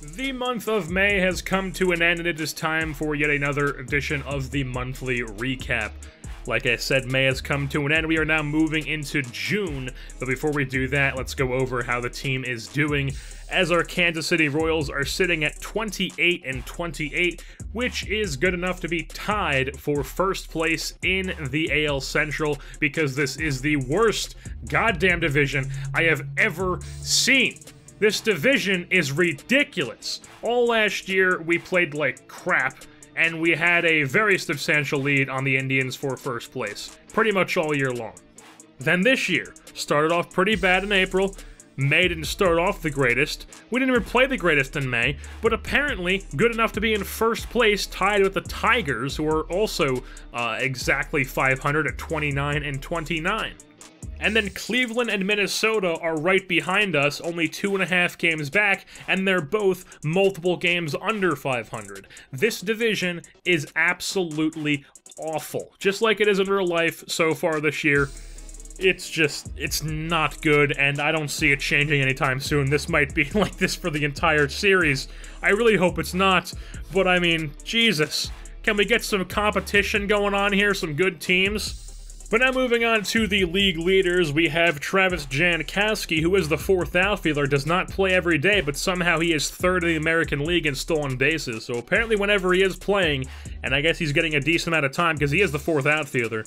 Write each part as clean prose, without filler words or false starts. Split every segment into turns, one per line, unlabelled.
The month of May has come to an end, and it is time for yet another edition of the monthly recap. Like I said, May has come to an end. We are now moving into June, but before we do that, let's go over how the team is doing, as our Kansas City Royals are sitting at 28-28, which is good enough to be tied for first place in the AL Central, because this is the worst goddamn division I have ever seen. This division is ridiculous. All last year, we played like crap, and we had a very substantial lead on the Indians for first place, pretty much all year long. Then this year, started off pretty bad in April. May didn't start off the greatest. We didn't even play the greatest in May, but apparently good enough to be in first place, tied with the Tigers, who are also exactly 500 at 29-29. And then Cleveland and Minnesota are right behind us, only 2.5 games back, and they're both multiple games under 500. This division is absolutely awful. Just like it is in real life so far this year. It's not good, and I don't see it changing anytime soon. This might be like this for the entire series. I really hope it's not, but I mean, Jesus. Can we get some competition going on here, some good teams? But now moving on to the league leaders, we have Travis Jankowski, who is the fourth outfielder, does not play every day, but somehow he is third in the American League in stolen bases. So apparently whenever he is playing, and I guess he's getting a decent amount of time because he is the fourth outfielder,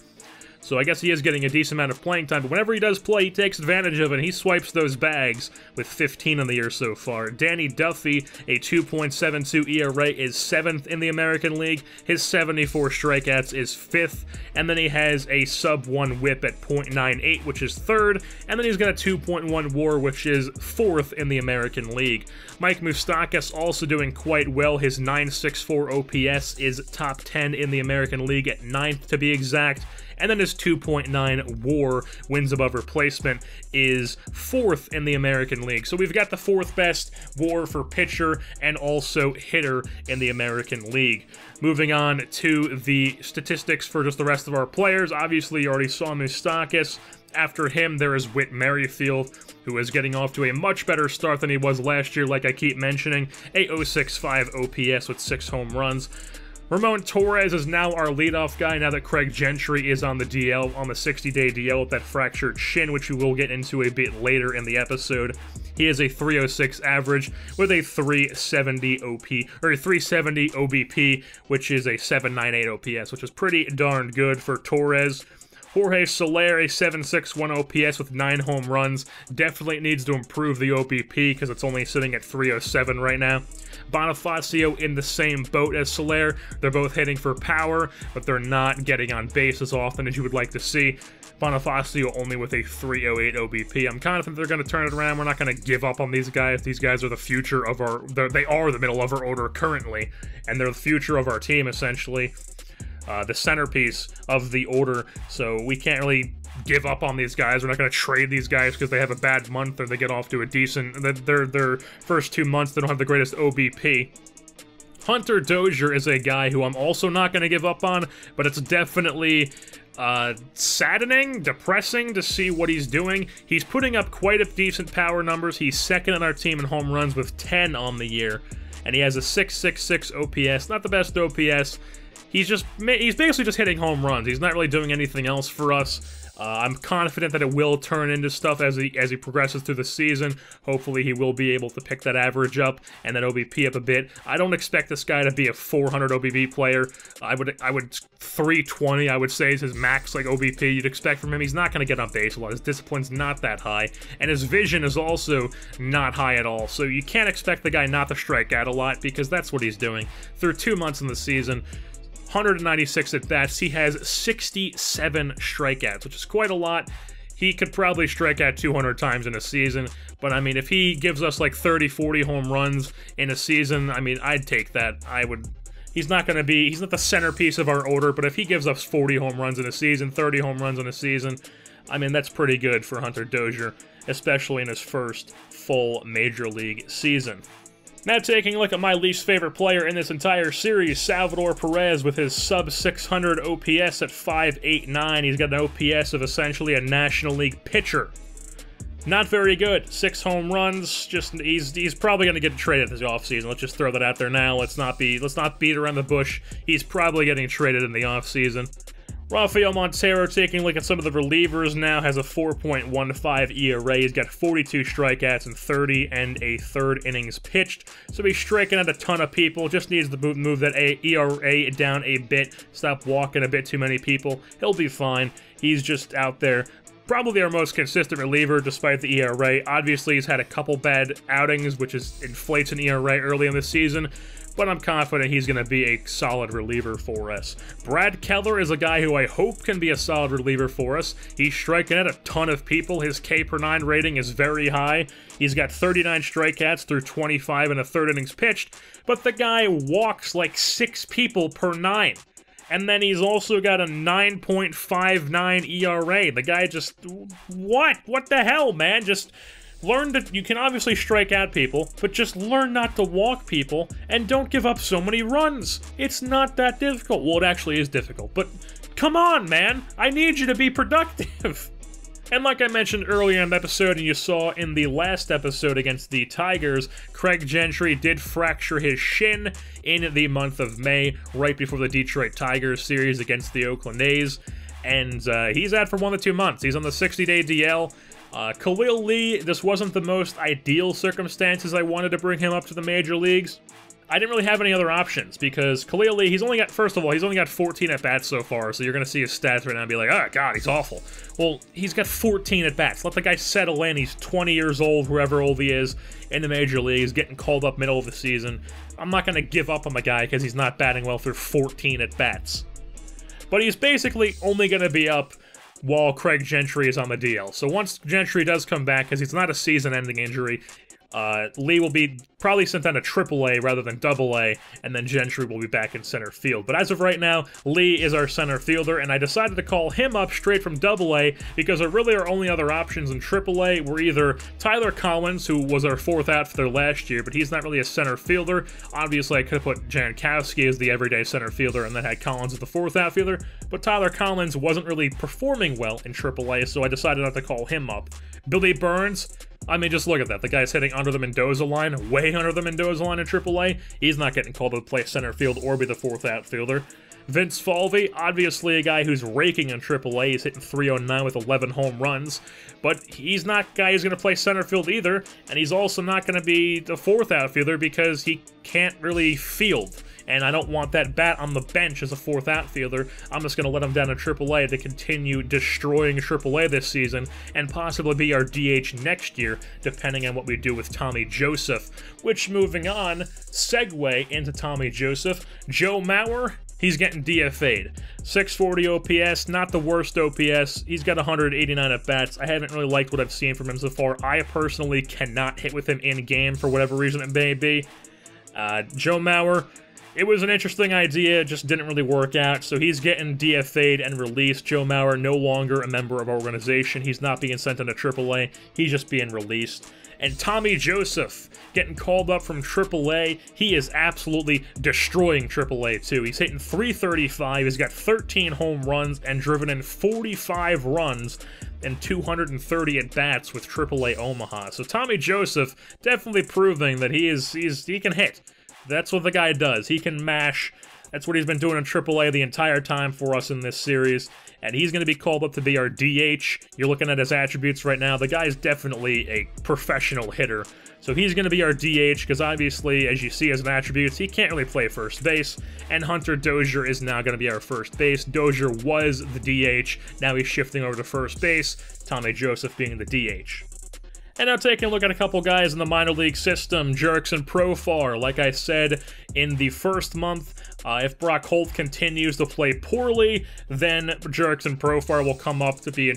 so I guess he is getting a decent amount of playing time, but whenever he does play, he takes advantage of it, and he swipes those bags with 15 on the year so far. Danny Duffy, a 2.72 ERA, is 7th in the American League. His 74 strikeouts is 5th, and then he has a sub-1 whip at .98, which is 3rd, and then he's got a 2.1 WAR, which is 4th in the American League. Mike Moustakas also doing quite well. His 964 OPS is top 10 in the American League, at 9th to be exact. And then his 2.9 WAR, wins above replacement, is 4th in the American League. So we've got the 4th best WAR for pitcher and also hitter in the American League. Moving on to the statistics for just the rest of our players. Obviously, you already saw Moustakas. After him, there is Whit Merrifield, who is getting off to a much better start than he was last year, like I keep mentioning. A 0.65 OPS with 6 home runs. Ramon Torres is now our leadoff guy, now that Craig Gentry is on the DL, on the 60-day DL with that fractured shin, which we will get into a bit later in the episode. He has a 306 average with a 370 OBP, which is a 798 OPS, which is pretty darn good for Torres. Jorge Soler, a 761 OPS with 9 home runs. Definitely needs to improve the OBP because it's only sitting at 307 right now. Bonifacio in the same boat as Soler. They're both hitting for power, but they're not getting on base as often as you would like to see. Bonifacio only with a 308 OBP. I'm confident they're going to turn it around. We're not going to give up on these guys. These guys are the future of our... They are the middle of our order currently, and they're the future of our team, essentially. The centerpiece of the order, so we can't really give up on these guys. We're not going to trade these guys because they have a bad month or they get off to a decent... Their first 2 months, they don't have the greatest OBP. Hunter Dozier is a guy who I'm also not going to give up on, but it's definitely saddening, depressing to see what he's doing. He's putting up quite a decent power numbers. He's second on our team in home runs with 10 on the year, and he has a 666 OPS. Not the best OPS. He's basically just hitting home runs. He's not really doing anything else for us. I'm confident that it will turn into stuff as he progresses through the season. Hopefully he will be able to pick that average up and that OBP up a bit. I don't expect this guy to be a 400 OBP player. I would 320, I would say, is his max like OBP you'd expect from him. He's not going to get on base a lot. His discipline's not that high, and his vision is also not high at all. So you can't expect the guy not to strike out a lot because that's what he's doing. Through 2 months in the season, 196 at bats, he has 67 strikeouts, which is quite a lot. He could probably strike out 200 times in a season, but I mean, if he gives us like 30, 40 home runs in a season, I mean, I'd take that. He's not the centerpiece of our order, but if he gives us 40 home runs in a season, 30 home runs in a season, I mean, that's pretty good for Hunter Dozier, especially in his first full Major League season. Now taking a look at my least favorite player in this entire series, Salvador Perez with his sub-600 OPS at 589. He's got an OPS of essentially a National League pitcher. Not very good. 6 home runs. Just he's probably going to get traded this offseason. Let's just throw that out there now. Let's not beat around the bush. He's probably getting traded in the offseason. Rafael Montero, taking a look at some of the relievers now, has a 4.15 ERA. He's got 42 strikeouts and 30 1/3 innings pitched. So he's striking out a ton of people. Just needs to move that ERA down a bit. Stop walking a bit too many people. He'll be fine. He's just out there. Probably our most consistent reliever despite the ERA. Obviously, he's had a couple bad outings, which inflates an ERA early in the season, but I'm confident he's going to be a solid reliever for us. Brad Keller is a guy who I hope can be a solid reliever for us. He's striking at a ton of people. His K/9 rating is very high. He's got 39 strikeouts through 25 1/3 innings pitched, but the guy walks like 6 people per 9. And then he's also got a 9.59 ERA. The guy just... What? What the hell, man? Just learn that you can obviously strike out people, but just learn not to walk people, and don't give up so many runs. It's not that difficult. Well, it actually is difficult, but come on, man. I need you to be productive. And like I mentioned earlier in the episode, and you saw in the last episode against the Tigers, Craig Gentry did fracture his shin in the month of May, right before the Detroit Tigers series against the Oakland A's. And he's out for 1 to 2 months. He's on the 60-day DL. Khalil Lee, this wasn't the most ideal circumstances I wanted to bring him up to the major leagues. I didn't really have any other options because Khalil Lee, he's only got 14 at-bats so far, so you're going to see his stats right now and be like, oh, God, he's awful. Well, he's got 14 at-bats. Let the guy settle in. He's 20 years old, whoever old he is, in the major leagues, getting called up middle of the season. I'm not going to give up on the guy because he's not batting well through 14 at-bats. But he's basically only going to be up while Craig Gentry is on the DL. So once Gentry does come back, because he's not a season-ending injury, Lee will be probably sent down to AAA rather than AA, and then Gentry will be back in center field. But as of right now, Lee is our center fielder, and I decided to call him up straight from AA because there really are only other options in AAA were either Tyler Collins, who was our 4th outfielder last year, but he's not really a center fielder. Obviously, I could have put Jankowski as the everyday center fielder and then had Collins as the 4th outfielder, but Tyler Collins wasn't really performing well in AAA, so I decided not to call him up. Billy Burns, I mean, just look at that. The guy's hitting under the Mendoza line, way under the Mendoza line in AAA. He's not getting called to play center field or be the 4th outfielder. Vince Falvey, obviously a guy who's raking in AAA. He's hitting .309 with 11 home runs. But he's not a guy who's going to play center field either. And he's also not going to be the 4th outfielder because he can't really field. And I don't want that bat on the bench as a 4th outfielder. I'm just going to let him down in AAA to continue destroying AAA this season and possibly be our DH next year, depending on what we do with Tommy Joseph. Which, moving on, segue into Tommy Joseph. Joe Mauer, he's getting DFA'd. 640 OPS, not the worst OPS. He's got 189 at-bats. I haven't really liked what I've seen from him so far. I personally cannot hit with him in-game for whatever reason it may be. Joe Mauer, it was an interesting idea, just didn't really work out, so he's getting DFA'd and released. Joe Mauer, no longer a member of our organization. He's not being sent into AAA. He's just being released. And Tommy Joseph, getting called up from AAA. He is absolutely destroying AAA, too. He's hitting .335. He's got 13 home runs and driven in 45 runs and 230 at-bats with AAA Omaha. So Tommy Joseph definitely proving that he can hit. That's what the guy does. He can mash. That's what he's been doing in AAA the entire time for us in this series. And he's going to be called up to be our DH. You're looking at his attributes right now. The guy's definitely a professional hitter. So he's going to be our DH because obviously, as you see as an attributes, he can't really play first base. And Hunter Dozier is now going to be our first base. Dozier was the DH. Now he's shifting over to first base. Tommy Joseph being the DH. And now taking a look at a couple guys in the minor league system, Jurickson Profar. Like I said, in the first month, if Brock Holt continues to play poorly, then Jurickson Profar will come up to be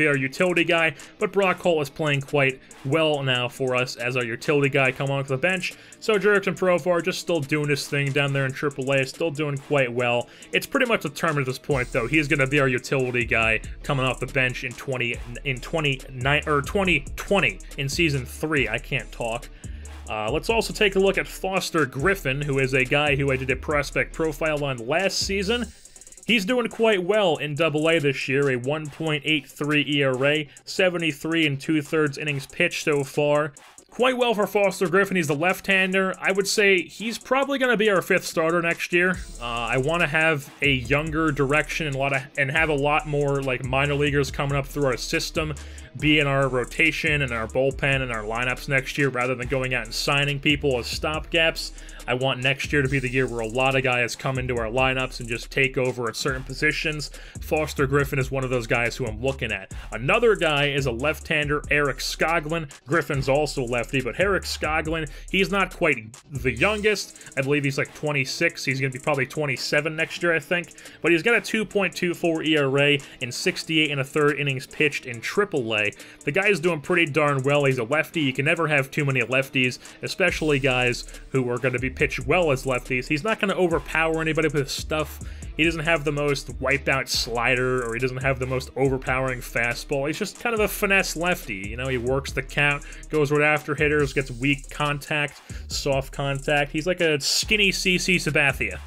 our utility guy. But Brock Holt is playing quite well now for us as our utility guy coming onto the bench. So Jurickson Profar just still doing his thing down there in AAA, still doing quite well. It's pretty much determined at this point, though. He's going to be our utility guy coming off the bench in 2020 in Season 3. I can't talk. Let's also take a look at Foster Griffin, who is a guy who I did a prospect profile on last season. He's doing quite well in Double-A this year, a 1.83 ERA, 73 2/3 innings pitched so far. Quite well for Foster Griffin. He's the left-hander. I would say he's probably going to be our 5th starter next year. I want to have a younger direction and have a lot more like minor leaguers coming up through our system, be in our rotation and our bullpen and our lineups next year, rather than going out and signing people as stopgaps. I want next year to be the year where a lot of guys come into our lineups and just take over at certain positions. Foster Griffin is one of those guys who I'm looking at. Another guy is a left-hander, Eric Skoglund. Griffin's also lefty, but Eric Skoglund, he's not quite the youngest. I believe he's like 26. He's going to be probably 27 next year, I think. But he's got a 2.24 ERA and 68 1/3 innings pitched in Triple-A. The guy's doing pretty darn well. He's a lefty. You can never have too many lefties, especially guys who are going to be pitch well as lefties. He's not going to overpower anybody with his stuff. He doesn't have the most wipeout slider, or he doesn't have the most overpowering fastball. He's just kind of a finesse lefty. You know, he works the count, goes right after hitters, gets weak contact, soft contact. He's like a skinny CC Sabathia.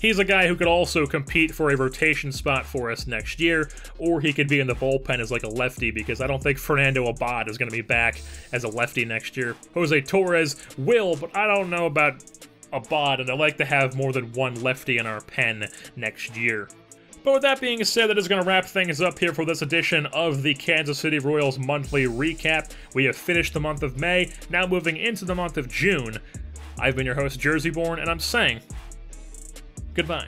He's a guy who could also compete for a rotation spot for us next year, or he could be in the bullpen as like a lefty, because I don't think Fernando Abad is going to be back as a lefty next year. Jose Torres will, but I don't know about Abad, and I like to have more than one lefty in our pen next year. But with that being said, that is going to wrap things up here for this edition of the Kansas City Royals monthly recap. We have finished the month of May, now moving into the month of June. I've been your host, Jerseyborn, and I'm saying goodbye.